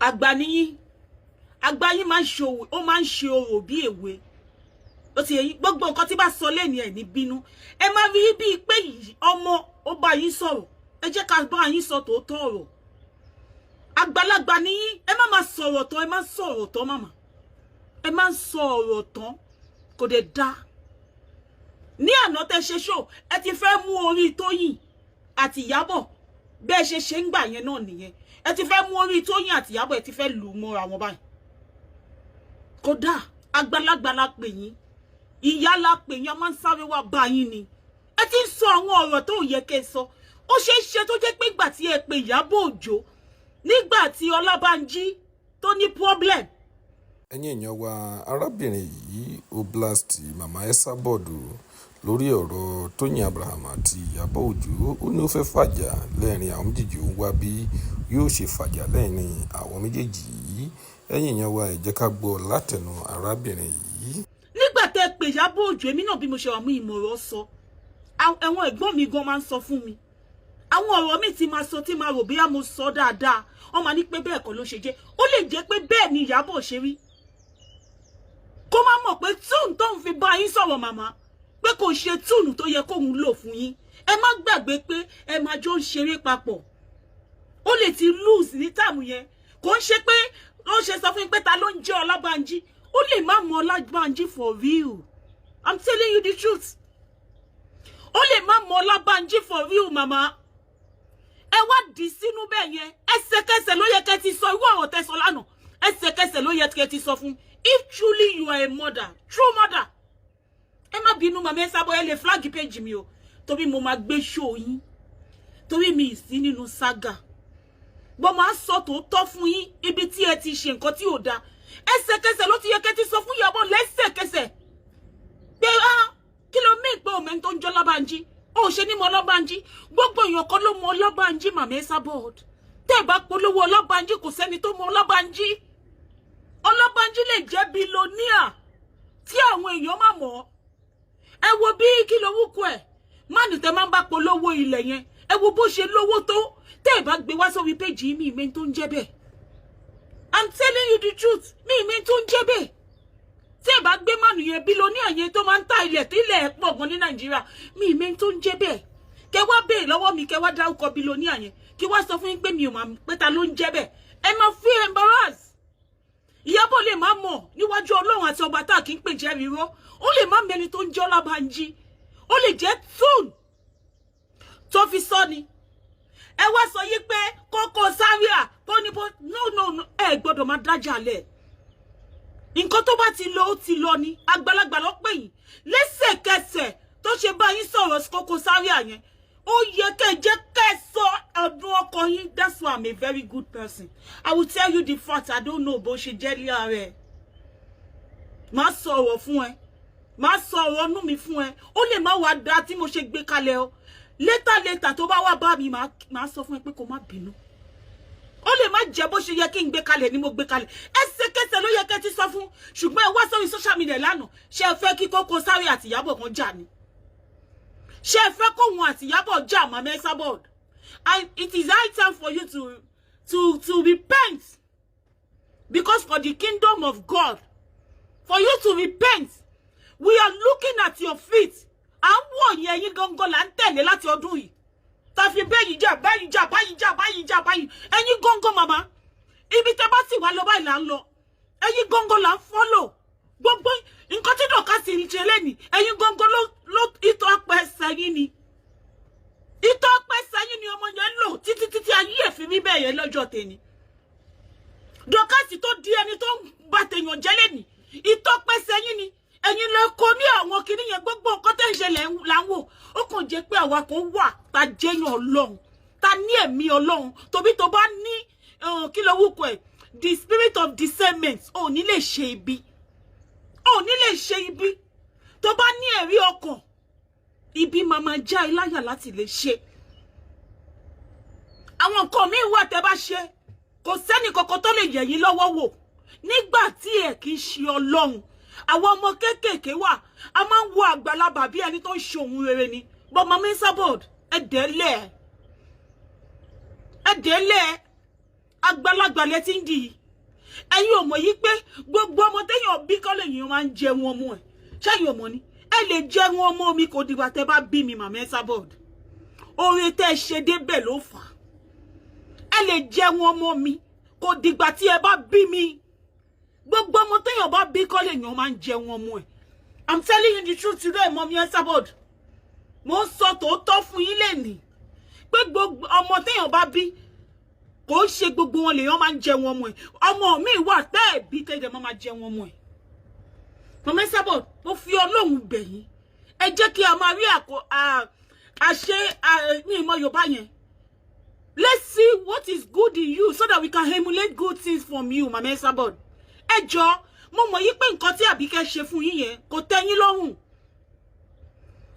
àgbà níyín àgbà yín máa ń ṣòwò ó máa ń ṣe orò bí èwe ó ti yẹyin gbogbo nǹkan tí bá sọ lẹ́ni ẹ̀ ní bínú ẹ máa rí bíi pé ọmọ ó bá yín sọ̀rọ̀ ẹ jẹ́ ká bá yín sọ tòótọ́ ọ̀rọ̀ àgbàlagbà níyín ẹ má máa sọ̀rọ̀ tán ẹ má sọ̀rọ̀ tán màmá ẹ má sọ ọ̀rọ̀ tán kò dé dá ní àná tẹ́ ṣe ṣó ẹ ti fẹ́ mú orí Tóyìn àti Ìyábọ̀ bẹ́ẹ̀ ṣe ń gbà yẹn náà nìyẹn ẹ ti fẹ́ mú orí Tóyìn àti Ìyábọ̀ ẹ ti fẹ́ lù mọ́ra wọn báyìí kódà àgbàlagbà la pè yín ìyá la pè yín a máa ń sáré wá bá yín ni ẹ ti ń sọ àwọn ọ̀rọ̀ tó yẹ kẹ́ sọ ó ṣeé ṣe tó jẹ́ pé ìgbà tí ẹ pè Ìyábọ̀ Òjó nígbà tí Ọlábánjí tó ní problem. ẹ̀yin èèyàn wa arábìnrin yìí Oblast Mama Esabod lórí ọ̀rọ̀ Tóyìn Abraham àti Ìyábọ̀ Òjó ó ní ó fẹ́ fàjà lẹ́ẹ̀rin àwọn méjèèjì ó ń wá bí yóò ṣe fàjà lẹ́ẹ̀rin àwọn méjèèjì yìí ẹ̀yin èèyàn wa ẹ jẹ́ ká gbọ́ látẹnu arábìnrin yìí. nígbà tẹ́ pè Ìyábọ̀ Òjó èmi náà bí mo ṣe wà mú ìmọ̀ràn sọ àwọn ẹ̀gbọ́n mi gan máa ń sọ fún mi àwọn ọ̀rọ̀ mi ti máa sọ tí máa rò bóyá mo sọ dáadáa wọ́n máa ní pé bẹ́ẹ̀ kọ́ ló ṣe jẹ́ ó lè jẹ́ pé bẹ́ẹ̀ ni Ìyábọ̀ ṣe rí kó má mọ̀ pé túùn tó ń fi bá yín sọ̀rọ̀ màmá pé kò ṣe túùn tó yẹ kóun lò fún yín ẹ má gbàgbé pé ẹ máa jọ ń ṣeré papọ̀ ó lè ti lose ní táàmù yẹn kò ń ṣe pé ó ṣe sọ fún yín pé ta ló ń jẹ́ Ọlábánjí ó lè má mọ Ọlábánjí for real I'm telling you the truth ó lè má mọ Ọlábánjí for real màmá ẹ wá dì sínú bẹ́ẹ̀ yẹn ẹsẹ̀kẹsẹ̀ ló yẹ kẹ́ ti sọ irú ọ̀rọ̀ tẹ́ sọ lánàá ẹsẹ̀kẹsẹ̀ ló yẹ kẹ́ ti sọ fún if truly you are a mother true mother ẹ má bínú Mama Esabod ẹ lè flag page mi o torí mo máa gbé show yín torí mi sí nínú saga bó máa sọ tòótọ́ fún yín ibi tí ẹ ti ṣe nǹkan tí ò dáa ẹsẹ̀kẹsẹ̀ ló ti yẹ kẹ́ ti sọ fún Ìyábọ̀ lẹ́sẹ̀kẹsẹ̀ pé kí ló mí pé òmẹ́ tó ń jọ Ọlábánjí ó ṣe ní mọ Ọlábánjí gbogbo èèyàn kan ló mọ Ọlábánjí Mama Esabod tẹ́ bá polówó Ọlábánjí kò sẹ́ni tó mọ Ọlábánjí Ọlábánjí lè jẹ́ bílóníà tí àwọn èèyàn má mọ̀ ẹ wo bí kí ló wúkọ ẹ̀ mánu tẹ́ máa ń bá polówó ilẹ̀ yẹn ẹ wo bó ṣe lówó tó tẹ́ bá gbé wá sórí péjì mi ìmẹ́ tó ń jẹ́ bẹ́ẹ̀ I'm telling you the truth mi ìmẹ́ tó ń jẹ́ bẹ́ẹ̀ tẹ́ bá gbé mánu yẹn bílóníà yẹn tó máa ń ta ilẹ̀ tí ilẹ̀ ẹ̀ pọ̀ gan ní Nàìjíríà mi ìmẹ́ tó ń jẹ́ bẹ́ẹ̀ kẹ́ wá béèrè lọ́wọ́ mi kẹ́ wá dárúkọ bílóníà yẹn kí wá sọ fún yín pé mi ò máa pé ta ló ń jẹ́ bẹ́ẹ̀ ẹ máa fi embarrass Ìyábọ̀ lè má mọ̀ níwájú Ọlọ́run àti ọba tá kì í pè jẹ́ rírọ́ ó lè má mẹ́ni tó ń jẹ́ Ọlábánjí ó lè jẹ́ tún tó fi sọ ni ẹ wá sọ yí pé Koko Zaria tó ní bó no ẹ gbọ́dọ̀ máa dájà lẹ̀ nǹkan tó bá ti lọ ó ti lọ ni àgbàlagbà ló pè yín lẹ́sẹ̀kẹsẹ̀ tó ṣe bá yín sọ̀rọ̀ Koko Zaria yẹn ó yẹ kẹ́ jẹ́ kẹ́ sọ ọdún ọkọ yín that's why I'm a very good person I will tell you the fact I don't know bó ṣe jẹ́ lé ara ẹ̀ má sọ̀rọ̀ fún ẹ má sọ̀rọ̀ nú mi fún ẹ ó lè má wá dá tí mo ṣe gbé kalẹ̀ o later tó bá wá bá mi má sọ fún ẹ pé kó má bínú ó lè má jẹ́ bó ṣe yẹ kí n gbé kalẹ̀ ni mo gbé kalẹ̀ ẹsẹ̀kẹsẹ̀ ló yẹ kẹ́ ti sọ fún ṣùgbọ́n ẹ wá sórí social media lánàá ṣé ẹ fẹ́ kí Koko Zaria àti Ìyábọ̀ kan jà ni ṣé ẹ fẹ́ kó wọn àti Ìyábọ̀ jà Mama Esabod and it is high time for you to repent because for the kingdom of God for you to repent we are looking at your feet àwọn yẹn yín gangan là ń tẹ̀lé láti ọdún yìí ta fi báyìí jà ẹ̀yin gangan màmá ibi tẹ́ bá sì wá lọ báyìí là ń lọ ẹ̀yin gangan là ń follow gbogbo nǹkan tí dọ̀ka sì ń ṣe lẹ́nìí ẹ̀yin gangan ló ìtọ́ ọpẹ́ sẹ́yìn ni ìtọ́ ọpẹ́ sẹ́yìn ni ọmọ yẹn lò títí ayé ẹ̀ fi rí bẹ́ẹ̀ yẹn lọ́jọ́ tèmi dọ̀ka sì tó di ẹni tó ń bá tèèyàn jẹ́ lẹ́nìí ìtọ́ ọpẹ́ sẹ́yìn ni ẹ̀yin lè kó ní àwọn kìíní yẹn gbogbo nǹkan tẹ́ ń ṣe là ń wò ó kàn jẹ́ pé àwa kan wà tá jẹ́yàn Ọlọ́run tá ní ẹ̀mí Ọlọ́run tóbi tó bá ní kí ló wúkọ ẹ̀ the spirit of discernment ò ní lè ṣe ibi tó bá ní ẹ̀rí ọkàn ibi máa já iláyà láti lè ṣe àwọn nǹkan míì wà tẹ́ bá ṣe kò sẹ́ni kankan tó lè yẹ̀ yín lọ́wọ́ wò nígbà tí ẹ kì í ṣe Ọlọ́run àwọn ọmọ kéékèèké wà a máa ń wo àgbàlagbà bí ẹni tó ń ṣe ohun rere ni but Mama Esabod ẹ̀dẹ́lẹ̀ àgbàlagbà lẹ ti ń di ẹ̀yin ò mọ̀ yìí pé gbogbo ọmọ téèyàn bí kọ́ lèèyàn máa ń jẹun ọmọ ẹ̀ ṣẹ́yìn ò mọ̀ ni ẹ lè jẹun ọmọ mi kò dìgbà tẹ́ bá bí mi Mama Esabod oore tẹ́ ṣe débẹ̀ ló fà á ẹ lè jẹun ọmọ mi kò dìgbà tí ẹ bá bí mi gbogbo ọmọ téèyàn bá bí kọ́ lèèyàn máa ń jẹun ọmọ ẹ̀ I'm telling you the truth today Mama Esabod mo ń sọ tòótọ́ fún yín lẹ́nìí pé gbogbo ọmọ téèyàn bá bí kò ṣe gbogbo wọn lèèyàn máa ń jẹun ọmọ ẹ̀ ọmọ mi wà tẹ́ ẹ̀ bí tẹ́jẹ̀ máa jẹun ọmọ ẹ̀ Mama Esabod mo fi Ọlọ́run bẹ̀ yín ẹ jẹ́ kí a máa rí àṣẹ ní ìmọ̀ Yorùbá yẹn let's see what is good in you so that we can emulate good things from you Mama Esabod ẹ jọ̀ọ́ mo mọ̀ yí pé nǹkan tí Àbíkẹ́ ṣe fún yín yẹn kò tẹ́ yín lọ́rùn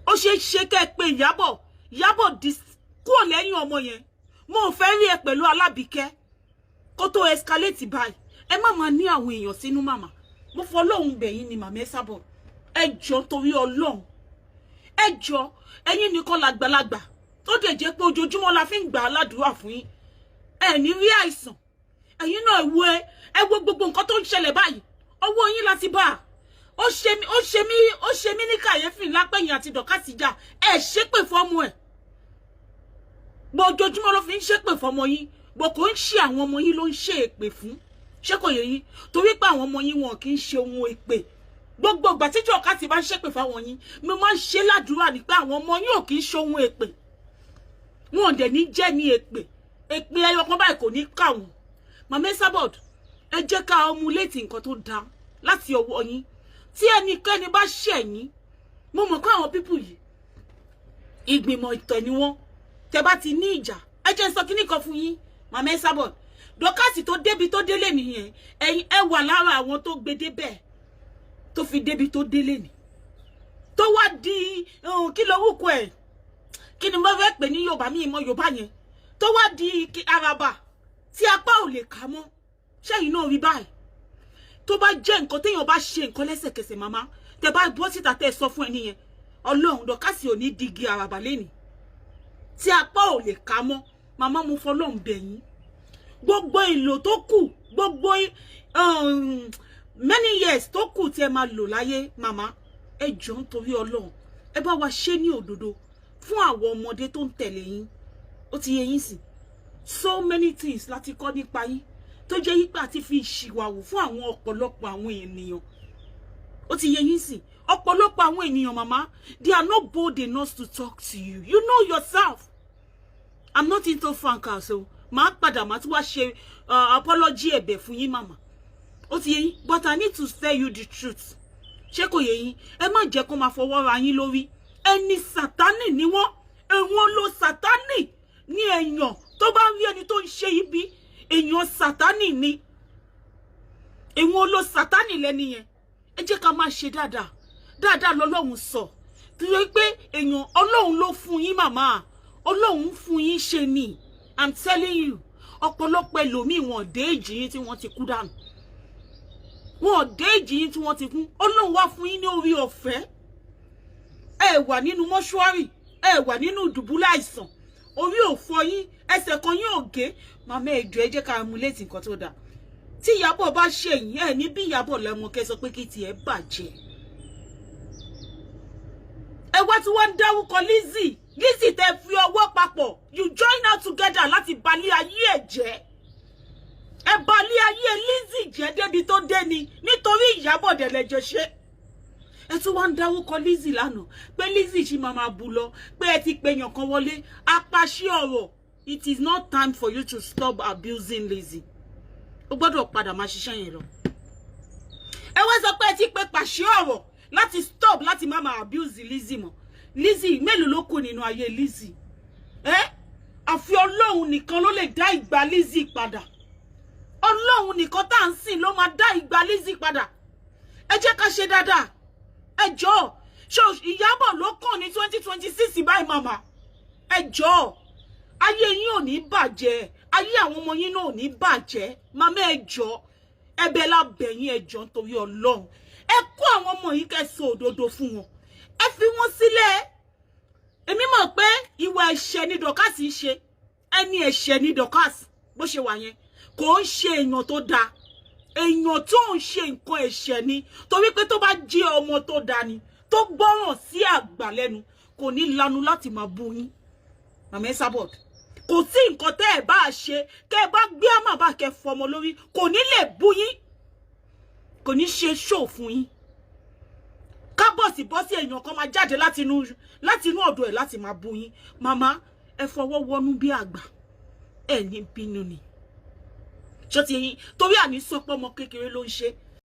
ó ṣe é ṣe kẹ́ ẹ pé Ìyábọ̀ kúrò lẹ́yìn ọmọ yẹn mo fẹ́ rí ẹ pẹ̀lú Alábíkẹ́ kó tó escalate báyìí ẹ má máa ní àwọn èèyàn sínú màmá mo fọ Ọlọ́run bẹ̀ yín ni Mama Esabod ẹ jọ̀ọ́ torí Ọlọ́run ẹ jọ̀ọ́ ẹ̀yin nìkan làgbàlagbà tó dẹ̀ jẹ́ pé ojoojúmọ́ la fi ń gbà aládùúrà fún yín ẹ ní rí àìsàn ẹ̀yin náà ẹ wo gbogbo nǹkan tó ń ṣẹlẹ̀ báyìí ọwọ́ yín láti bá ó ṣe mí ní kàyéfì lápẹ̀yìn àti dọ̀kásìjà ẹ ṣépè fọ́mọ ẹ̀ ojoojúmọ́ ló fi ń ṣépè fọ́mọ yín bó kò ń ṣe àwọn ọmọ yín ló ń ṣe èpè fún ṣé kò yé yín torí pé àwọn ọmọ yín wọn kì í ṣe ohun èpè gbogbo ìgbà tí dọ̀kásì bá ń ṣépè fáwọn yín mo máa ń ṣe ládùúrà ní pé àwọn ọmọ yín ò kì í ṣe ohun èpè wọn ò dẹ̀ ní jẹ́ ní èpè ẹyọ kan báyìí kò ní kà wọ́n Mama Esabod ẹ jẹ́ ká emulate nǹkan tó dáa láti ọwọ́ yín tí ẹnikẹ́ni bá ṣẹ̀ yín mo mọ̀ pé àwọn pípù yìí ìgbìmọ̀ ìtẹ̀ ni wọ́n tẹ́ bá ti ní ìjà ẹ jẹ́ n sọ kíní kan fún yín Mama Esabod dọ́kàsì tó débi tó délé nìyẹn ẹ̀yin ẹ wà lára àwọn tó gbé débẹ̀ tó fi débi tó délé ni tó wá di kí ló wúkọ ẹ̀ kí ni mo fẹ́ pè ní Yorùbá mi ìmọ̀ Yorùbá yẹn tó wá di araba tí apá ò lè kà mọ́ ṣẹ́yìn náà rí báyìí tó bá jẹ́ nǹkan téèyàn bá ṣe nǹkan lẹ́sẹ̀kẹsẹ̀ màmá tẹ́ bá bọ́ síta tẹ́ sọ fún ẹni yẹn Ọlọ́run dọ́kàsì ò ní digi araba lẹ́nìí tí apá ò lè kà mọ́ màmá mo fọlọ́run bẹ̀ yín gbogbo ìlò tó kù gbogbo many years tó kù tí ẹ máa lò láyé màmá ẹ jọ̀ọ́ nítorí Ọlọ́run ẹ bá wa ṣe ní òdodo fún àwọn ọmọdé tó ń tẹ̀lé yín ó ti yé yín sí so many things láti kọ́ nípa yín tó jẹ́ yípa àti fi ìṣìwàwù fún àwọn ọ̀pọ̀lọpọ̀ àwọn ènìyàn ó ti yé yín sí ọ̀pọ̀lọpọ̀ àwọn ènìyàn màmá they are not bold enough to talk to you you know yourself I'm not into franca so máa padà máa tún wá ṣe apology ẹ̀bẹ̀ fún yín màmá ó ti yé yín but I need to tell you the truth ṣé kò yé yín ẹ má jẹ́ kó máa fọwọ́ ra yín lórí ẹni sátánì ni wọ́n ẹ̀wọ̀n ló sátánì ní èèyàn tó bá rí ẹni tó ń ṣe ibi èèyàn sátánì ni ẹ̀wọ̀n ló sátánì lẹ́ni yẹn ẹ jẹ́ ká máa ṣe dáadáa lọ́lọ́run sọ torí pé èèyàn Ọlọ́run ló fún yín màmá Ọlọ́run fún yín ṣe ni I'm telling you ọ̀pọ̀lọpọ̀ ẹlòmíì wọn dé èjì yín tí wọ́n ti kú dànù wọn dé èjì yín tí wọ́n ti kú Ọlọ́run wá fún yín ní orí ọ̀fẹ́ ẹ wà nínú mọ́ṣúárì ẹ wà nínú ìdùbúlẹ̀ àìsàn orí ò fọ́ yín ẹsẹ̀ kan yín ò gé màmá ẹ jọ̀ọ́ ẹ jẹ́ ká emulate nǹkan tó dáa tí Ìyábọ̀ bá ṣe yín ẹ ní bí Ìyábọ̀ lẹ́mọ kẹ́ sọ pé kí tiẹ̀ bàjẹ́ ẹ wá tí wọ́n ń dárúkọ Lizzy tẹ́ fi ọwọ́ papọ̀ you join her together láti balẹ̀ ayé ẹ̀ jẹ́ ẹ balẹ̀ ayé Lizzy jẹ́ débi tó dé ni nítorí Ìyábọ̀ dẹ̀ lẹ́jọ́ ṣe ẹ tún wá ń dárúkọ Lizzy lánàá pé Lizzy ṣì máa bú lọ pé ẹ ti pe èèyàn kan wọlé apàṣẹ ọ̀rọ̀ it is not time for you to stop abusing Lizzy ó gbọ́dọ̀ padà máa ṣiṣẹ́ yẹn lọ ẹ wá sọ pé ẹ ti pe pàṣẹ ọ̀rọ̀ láti stop láti má máa abuse Lizzy mọ́ Lizzy mélòó ló kù nínú ayé Lizzy àfi Ọlọ́run nìkan ló lè dá ìgbà Lizzy padà Ọlọ́run nìkan tá à ń sìn ló máa dá ìgbà Lizzy padà ẹ jẹ́ ká ṣe dáadáa ẹ jọ̀ọ́ ṣé Ìyábọ̀ ló kàn ní 2026 báyìí màmá ẹ jọ̀ọ́ ayé yín ò ní bàjẹ́ ayé àwọn ọmọ yín náà ò ní bàjẹ́ màmá ẹ jọ̀ọ́ ẹ̀bẹ̀ la bẹ̀ yín ẹ jọ̀ọ́ nítorí Ọlọ́run ẹ kó àwọn ọmọ yín kẹ́ sọ òdodo fún wọn ẹ fi wọn sílẹ̀ èmi mọ̀ pé ìwà ẹ̀ṣẹ̀ ni Dorcas ń ṣe ẹni ẹ̀ṣẹ̀ ni Dorcas bó ṣe wà yẹn kò ń ṣe èèyàn tó dáa èèyàn tó ń ṣe nǹkan ẹ̀ṣẹ̀ ni torí pé tó bá jẹ́ ọmọ tó dáa ni tó gbọ́ràn sí àgbà lẹ́nu kò ní lanu láti máa bú yín Mama Esabod kò sí nǹkan tẹ́ ẹ̀ bá ṣe kẹ́ ẹ bá gbé àmà bá kẹ́ fọmọ lórí kò ní lè bú yín kò ní ṣe ṣó fún yín kábọ̀sì bọ́sì èèyàn kan máa jáde láti inú ọ̀dọ̀ ẹ̀ láti máa bú yín màmá ẹ fọwọ́ wọnú bí àgbà ẹ ní bínú ni ṣó ti yín torí àní sọpọ̀ ọmọ kékeré ló ń ṣe